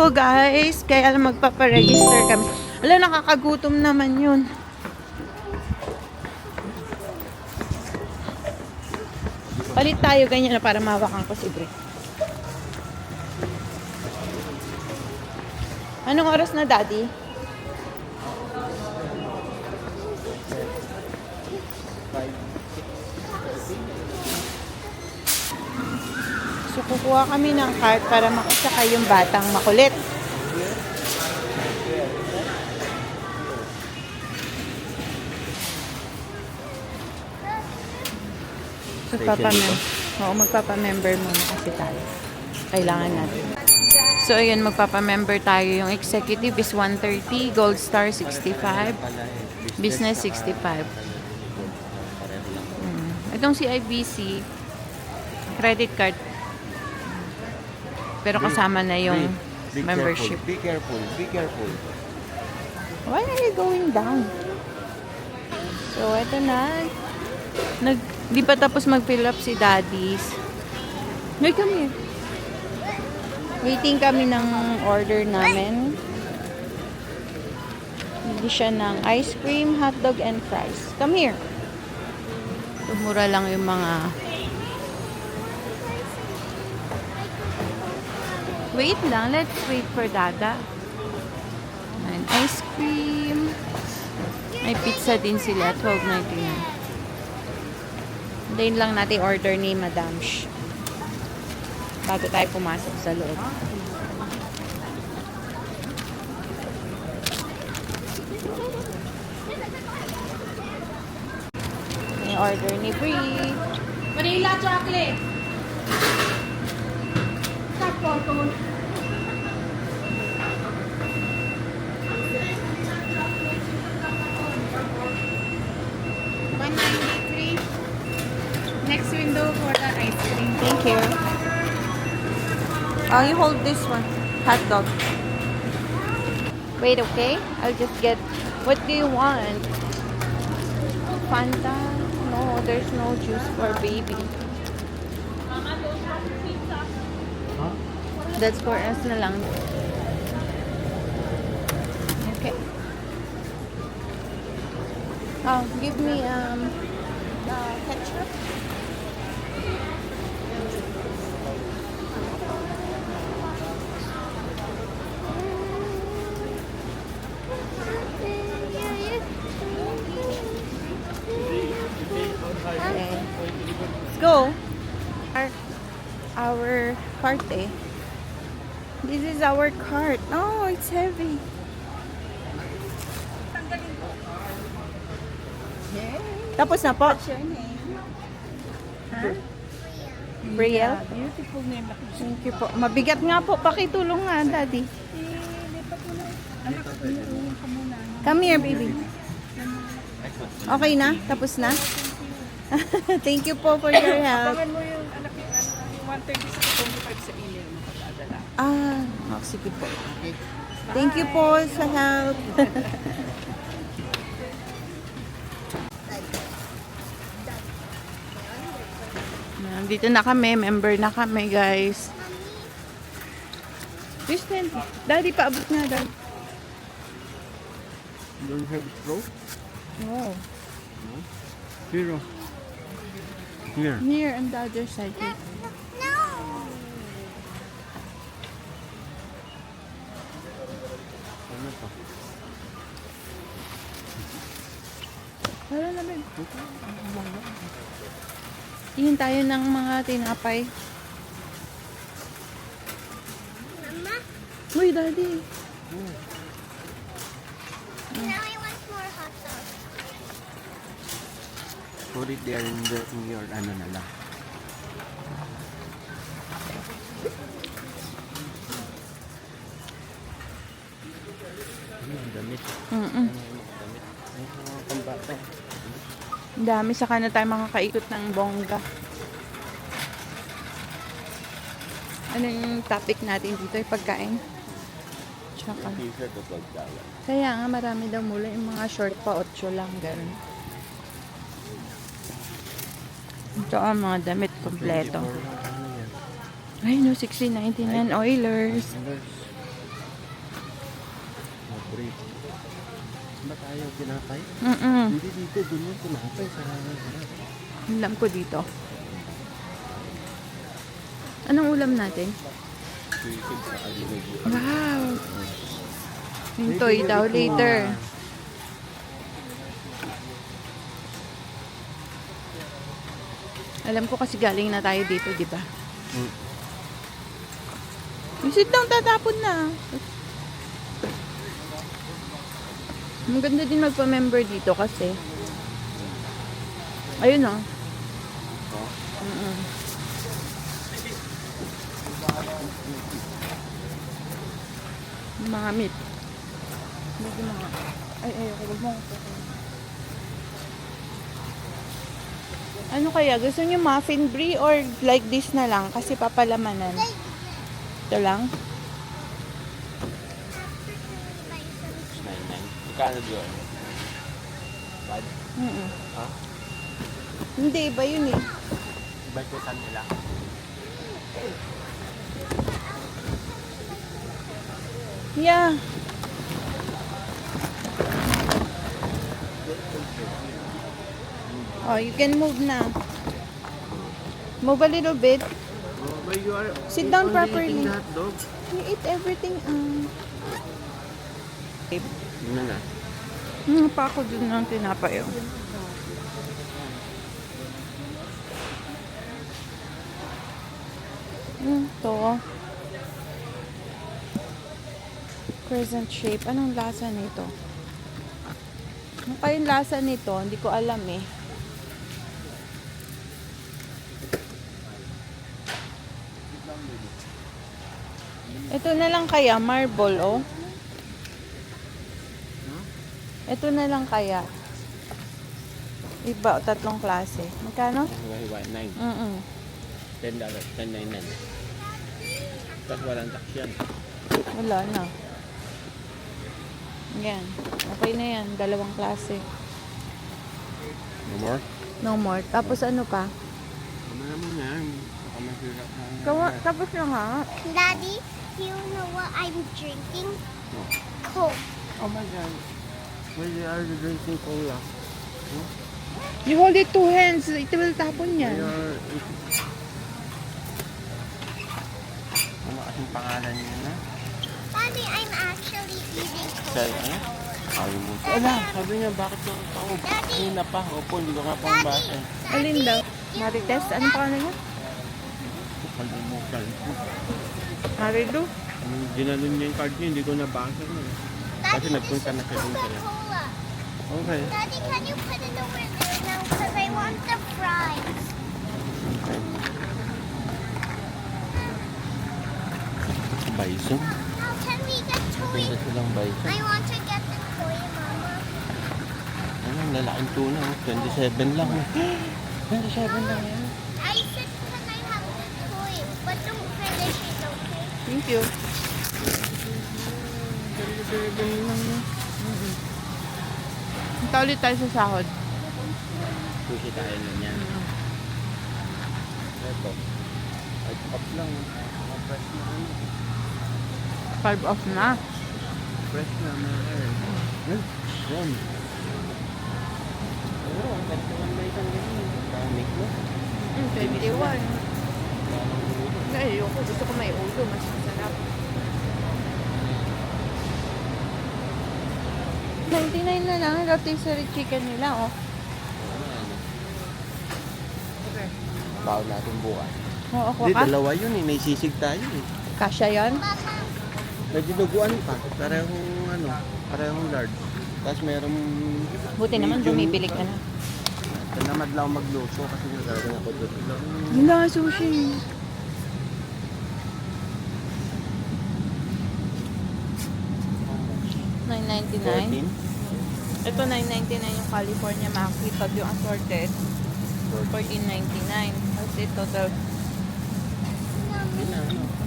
Linggo guys, kaya lang magpaparegister kami. Wala, nakakagutom naman yun. Palit tayo ganyan na para mawakan ko si Bri. Anong oras na, Daddy? So, kukuha kami ng cart para makasakay yung batang makulit. Magpapamember muna kasi tayo. Kailangan natin. So, ayun, magpapamember tayo. Yung executive is 130, Gold Star 65, Business 65. Itong CIBC, credit card. Pero kasama na yung membership. Be careful, be careful. Why are you going down? So, eto na. Di pa tapos mag-fill up si Daddy's. Hey, come here. Waiting kami ng order namin. Hindi siya ng ice cream, hotdog, and fries. Come here. Mura lang yung mga... Wait lang. Let's wait for Dada. And ice cream. May pizza din sila. $12.99. Hintayin lang natin order ni Madam Shh. Bago tayo pumasok sa loob. Yung order ni Brie. Vanilla chocolate. Stop photo. $193. Next window for the ice cream. Thank you. Oh, you hold this one. Hot dog. Wait, okay? I'll just get... What do you want? Fanta? No, there's no juice for baby. That's for us na lang. Okay. Oh, give me the ketchup. Okay. Let's go. Our cart eh. This is our cart. Oh, it's heavy. Tapos na po. What's your name? Huh? Brielle? Beautiful name. Thank you po. Mabigat nga po. Pakitulong nga, Daddy. Come here, baby. Okay na? Tapos na? Thank you po for your help. Abangan mo yung anak yung 136.25 sa email mo padadala. Sige po. Thank you po sa help. Dito na kami. Member na kami, guys. Listen. Daddy, paabot na, Daddy. You don't have straw? Wow. Here. Here. Here on the other side. Here. Ano to? Wala na, babe. Tingin tayo ng mga tinapay. Mama, Uy, Daddy. now I want more hot dogs. Put it there in your ano na lang. Ang damit. Mm-mm. Ang mga pambata. Ang dami, saka na tayo makakaikot ng bongga. Ano yung topic natin dito? Yung pagkain? Tsaka. T-shirt o pagkawan. Kaya nga, marami daw mula. Yung mga short pa, 8 lang, ganun. Ito ang mga damit kompleto. Ay, no, 60.99 Oilers. Break. Ba tayo tinapay? Hindi dito, dun yung tinapay sa harap. Alam ko dito. Anong ulam natin? Sisig sa kalimig. Wow! Hintoy daw later. Alam ko kasi galing na tayo dito, di ba? Visit lang, tatapon na. Maganda din magpa-member dito kasi. Ayun oh. Mm-mm. Mga meat. Medyo mga... Ay, ayoko. Huwag mo ako. Ano kaya? Gusto niyo muffin brie or like this na lang? Kasi papalamanan. Ito lang? 99. Ikano yun? Bad? Mm-mm. Ha? Hindi, iba yun eh. Bad ko saan nila? Yeah. Oh, you can move na. Move a little bit. Oh, but you are Sit down only properly. eating hot dog. You eat everything. Yun na nga. Pa ako dun ng tinapay. Oh. To. Crescent shape. Anong lasa nito? Ano kayong lasa nito? Hindi ko alam eh. Ito na lang kaya, marble, oh. Ito na lang kaya. Iba, tatlong klase. Magkano? Hiwa-hiwa, 9. Mm-mm. $10. 10.99. Tapos walang tax yan. Wala na. Yan. Okay na yan. Dalawang klase. No more? No more. Tapos ano pa? Mamaya mo yan. Baka masira na. Tapos na nga. Daddy, do you know what I'm drinking? Coke. Oh my God. Why are you drinking cola? You hold it two hands. Ito will tapon Why yan. are ano kasing pangalan niya na? Daddy, I'm actually eating Say, Coke. ano? Ayaw mo. Wala, sabi niya, bakit ka ako? Kanina pa, opo, hindi ko nga pang basa. Alin daw? Marites? Anong pangalan niya? Kalimutan. Marilu? Ginanon niya yung card niya, hindi ko nabasa na. Kasi nagpunta na siya dun sa'yo. Coca-Cola. Okay. Daddy, can you put it over there now? Because I want the fries. Okay. Bison? How can we get toy? Ganda silang bison. I want to get the toy, Mama. Ano, lalaking tuna. 27 lang. 27 lang yan. I said, can I have the toy? But don't finish it, okay? Thank you. Punta ulit tayo sa sahod. Sushi tayo na yan. Ito. Ay, pop lang. Mga fresh na ano. 5 off na. Fresh na mga air. Yan. Oo, ang ganda naman na isang ganyan. Dami ko. 21. Ayoko. Gusto ko may ulo. Mas masarap. 99 na lang. Rotisserie chicken nila, oh. Baon natin bukas. Oo, ako Hindi, ka. dalawa yun eh. May sisig tayo eh. Kasya yan? May dinuguan pa. Parehong large. Tapos merong... Buti naman medium. bumibili ka na. Tanamad lang magluto kasi nagagawin ako doon. Wala, sushi. $9.99. 14? Ito $9.99 yung California Maki. Pag yung assorted, $14.99. Tapos ito,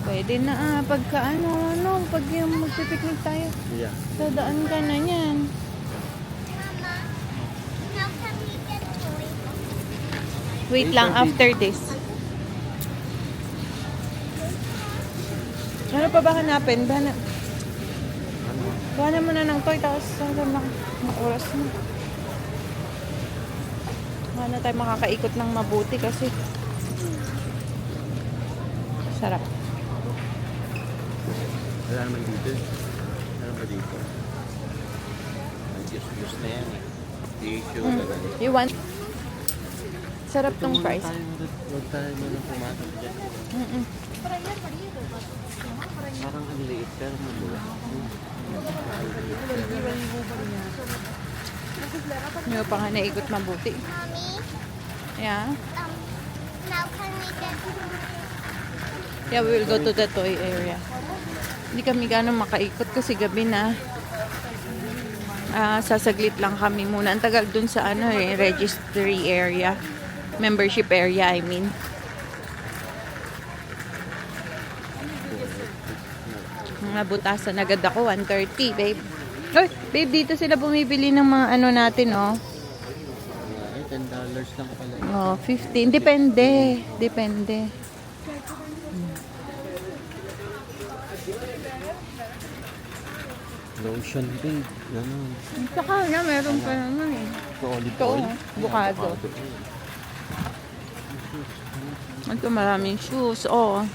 pwede na pagka pag yung magpipiknik tayo, Yeah. dadaan ka na yan. Mama, how can we get toy? Wait lang, after this. Ano pa ba hanapin? Ano? Buhanan mo na ng toy, tapos saan na ang oras na. Wala na tayo makakaikot ng mabuti kasi sarap. Wala naman dito. Wala ba dito? Juice na yan eh. Tissue, ganun. You want? Sarap tong price. Huwag tayo muna pumatag dyan. Parang ang liit pero maluwa. Hindi pa nga naikot mabuti. Mommy, Yeah. now can we get Yeah, we will go to the toy area. Hindi kami gano'ng makaikot kasi gabi na. Sasaglit lang kami muna. Ang tagal dun sa registry area. Membership area, I mean. Mga butasan agad ako, 1:30, babe. Hoy, babe, dito sila bumibili ng mga ano natin, oh. Ay, $10 lang pala. Oh, 15. Depende. Depende. Lotion babe. Ganun. Saka na, meron pa naman eh. Ito olive Ito, oil. bukado. Ito maraming shoes, oh.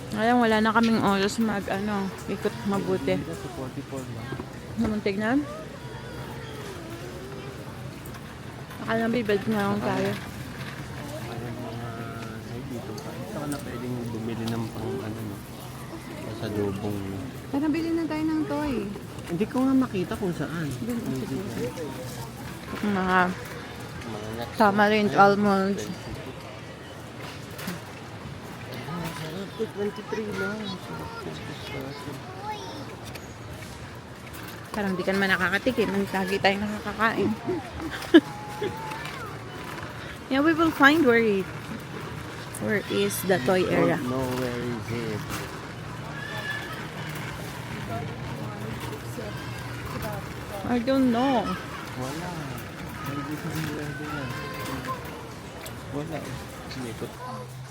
Ngayon, wala na kaming oras ikot mabuti. Ito 44 lang. Naman tignan. Akala bibad na lang tayo. Parang mga ay dito pa. Ito ka na pwedeng bumili ng pang sa lubong. Parang bilhin na tayo ng toy. Hindi ko nga makita kung saan. Mga Mga nuts. tamarind almonds. Sarap. 23 lang. Parang di ka naman nakakatikim. Lagi tayo nakakakain. Yeah, we will find where is the toy area. Don't know where is it. I don't know. Wala. Hindi ko sigurado na. Wala. Sinikot.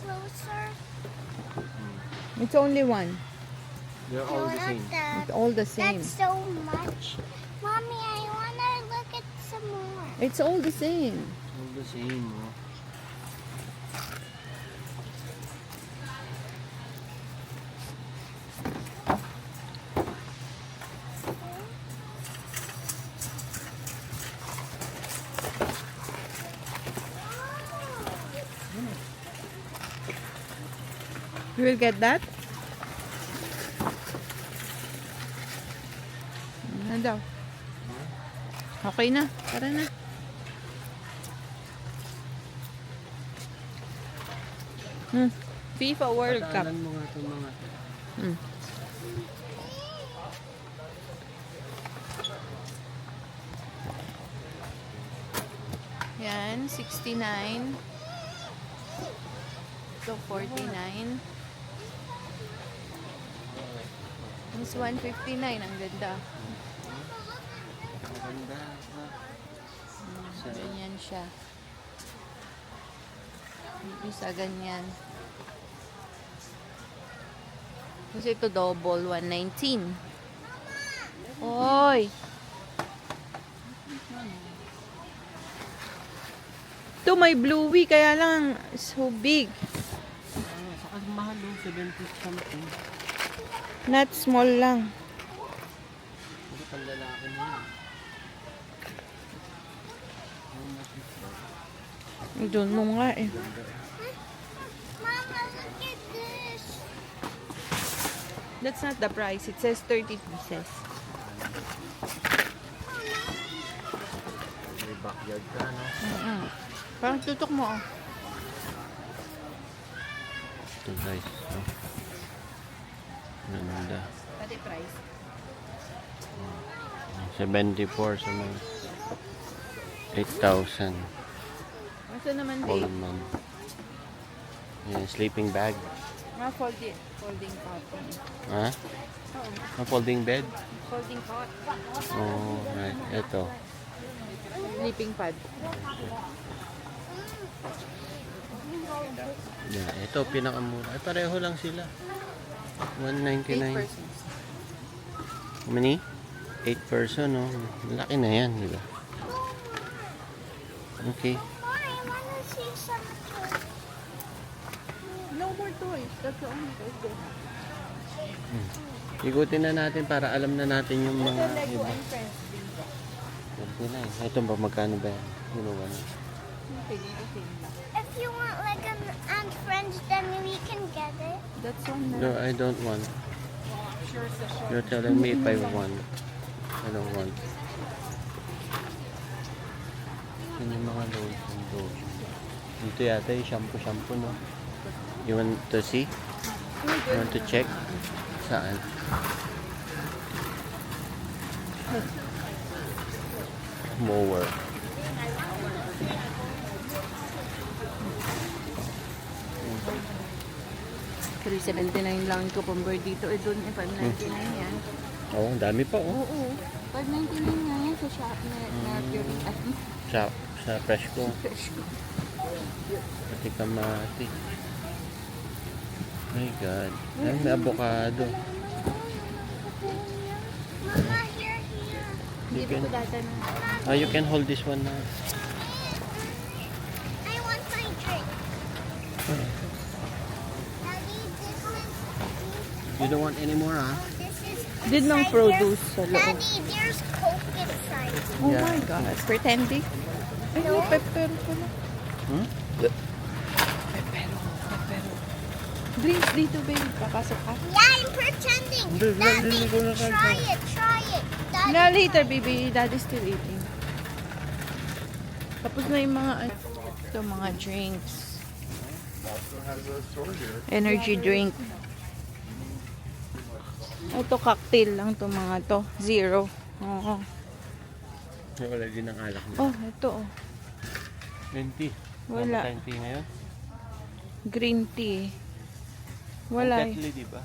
closer? It's only one. They're No, all the not same. that. It's all the same. That's so much. Mommy, I wanna look at some more. It's all the same. All the same, oh. You will get that? Ano daw? Okay na. Tara na. FIFA World Cup. Patalan mo nga itong mga Hmm. Yan, 69. Ito, 49. This 159, ang ganda. maganda. Ganyan siya. Isa ganyan. Kasi ito double, 119. Oy! Ito may bluey, kaya lang so big. Saka mahal yung 70 something. Not small lang. Hindi pang lalaki na yun. Doon mo nga eh. Mama, look at this. That's not the price. It says 30 pieces. May backyard ka, no? Parang tutok mo oh. Ito guys, no? Ganda. Pati price. 74 sa mga 8,000. Ito naman babe. Coleman. Yeah, sleeping bag. Folding cot. Ha? A folding bed? Folding cot. Oh, right. Ito. Sleeping pad. Yeah, ito pinakamura. Ay, pareho lang sila. 8 $199. persons. How many? 8 person, no? Laki na yan, di ba? Okay. Mom, I wanna see some toys. No more toys. That's the only toys they have. Ikutin na natin para alam na natin yung mga Lego iba. and Friends. 29. Ito ba, magkano ba yan? Sino ba na? If you want like and friends, then we can get it. That's one No, I don't want. You're telling me if I want. I don't want. Yan yung mga lotion. Dito yata yung shampoo, no? You want to see? You want to check? Saan? Mower. $3.79 lang yung cucumber dito. Eh, doon eh, $5.99 yan. Oh, ang dami pa, oh. Oo. $5.99 nga yan sa shop na Mercury. Sa fresh ko. Fresh ko. Pati kamati. My God. Ay, may avocado. Mama, here. Dito ko data na. Oh, you can hold this one now. I want my drink. Daddy, this is. You don't want any more, ah? This is. Did ng inside produce here. sa loob. Daddy, there's Coke inside. Oh Yeah. my God. Pretending. Ay, may pepper pala. Hmm? Pepero. Drinks dito, babe. Papasok ka. Yeah, I'm pretending. Hindi, Daddy, hindi ko na try it. Daddy, Na later, baby. Daddy's still eating. Tapos na yung mga, ito, mga drinks. Energy drink. Ito, cocktail lang to mga to. Zero. Oo. Wala din ang alak niya. Oh, ito, oh. 20. Wala. Ano tayong tea ngayon? Green tea. Wala. Ang Tetley, di ba?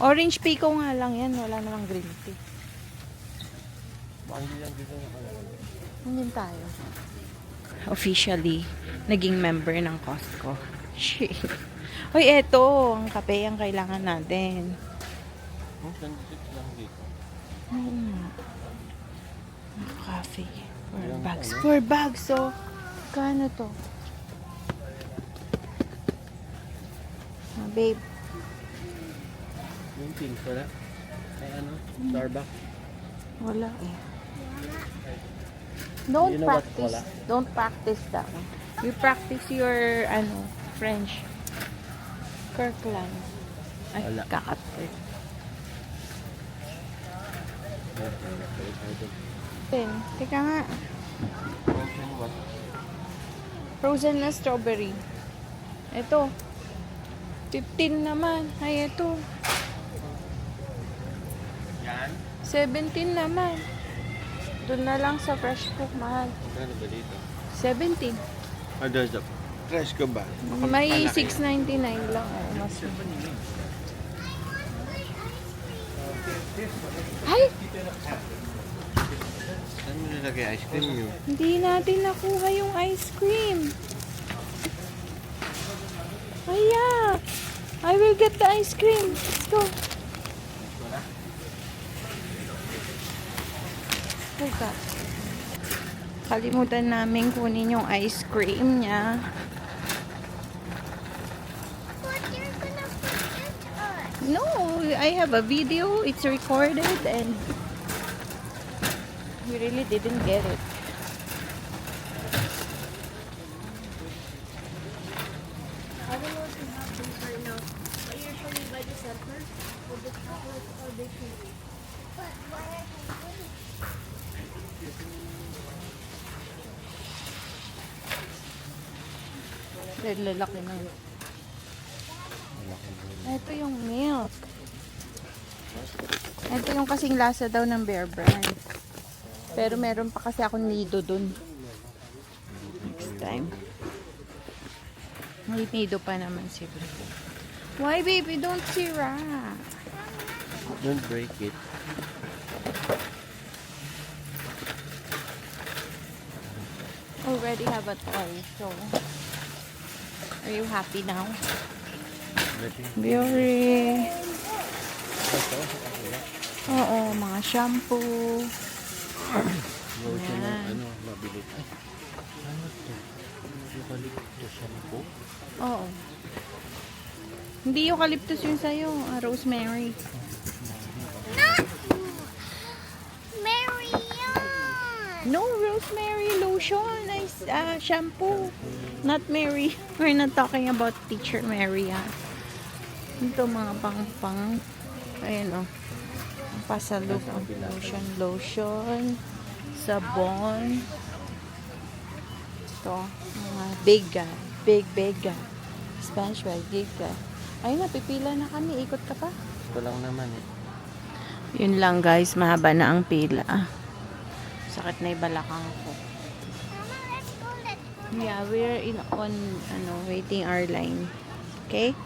Orange pico nga lang yan. Wala namang green tea. Baka hindi lang dito nakalagay. Hindi tayo. Officially, naging member ng Costco. Shit. Uy, eto. Ang kape ang kailangan natin. Oh, 26 lang dito. Coffee. Ilang 4 bags. ano? 4 bags. So, kano to? Babe. Yung pins, wala? Ay, ano? Starbucks? Wala eh. Don't You know what, practice. wala? Don't practice that one. You practice your, French. Kirkland. Ay, Wala. kakapit. Teka nga. Frozen what? Frozen na strawberry. Ito. 15 naman. Ay, ito. Yan? 17 naman. Doon na lang sa fresh cook, mahal. Magkano ba dito? 17. Oh, there's the fresh ko ba? May 6.99 lang. Oh, mas. Ay! Saan mo nilagay ice cream nyo? Hindi natin nakuha yung ice cream. Aya! I will get the ice cream. Let's go. Teka. Kalimutan namin kunin yung ice cream niya. But you're gonna forget us. No, I have a video. It's recorded and we really didn't get it. I don't know if you have these right now. I usually buy the center with the chocolate or bakery. But why are they doing? Dahil lalaki na. Ito yung milk. Ito yung kasing lasa daw ng Bear Brand. Pero meron pa kasi akong nido dun. Next time. May nido pa naman sila. Why, baby? Don't sira. Don't break it. Already have a toy, so... Are you happy now? Ready? Very... Oo, mga shampoo. Lotion ng Yan. ano, mabili. Ay, ano to? Eucalyptus shampoo? Oo. Hindi eucalyptus yun sa'yo. Rosemary. Marianne! No, rosemary lotion. Shampoo. Not Mary. We're not talking about Teacher Mary. Ito mga pang. Ayan o. Pasaluk. Lotion. Sabon. Ito. Mga big. Spanish well, big. Ayun na, pipila na kami. Ikot ka pa. Ito lang naman eh. Yun lang guys, mahaba na ang pila. Sakit na yung balakang ko. Mama, let's go. Yeah, we're waiting our line. Okay?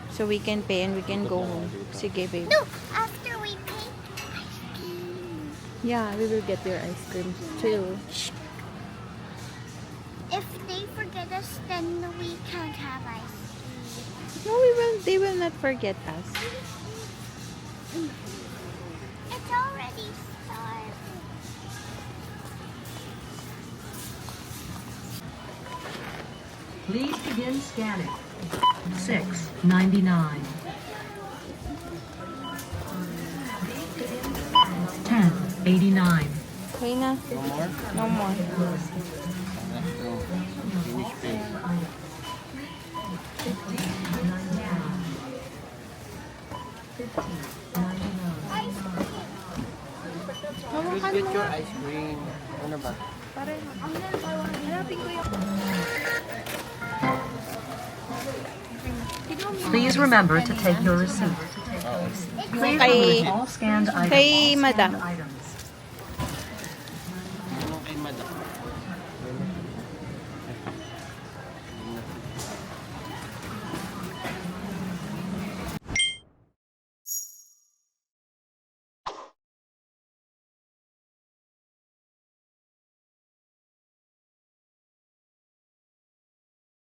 So we can pay and we can go home. Sige, babe. No, after we pay ice cream. Yeah, we will get your ice cream too. If they forget us, then we can't have ice cream. No, they will not forget us. It's already started. Please begin scanning. $6.99. $10.89. Okay na. No more? No more. No. Finish pay. Hawakan Get mo. your ice cream. Ano ba? Hanapin ko yung... Please remember to take your receipt. Please Kay- remove all scanned items. kay all scanned Madam. items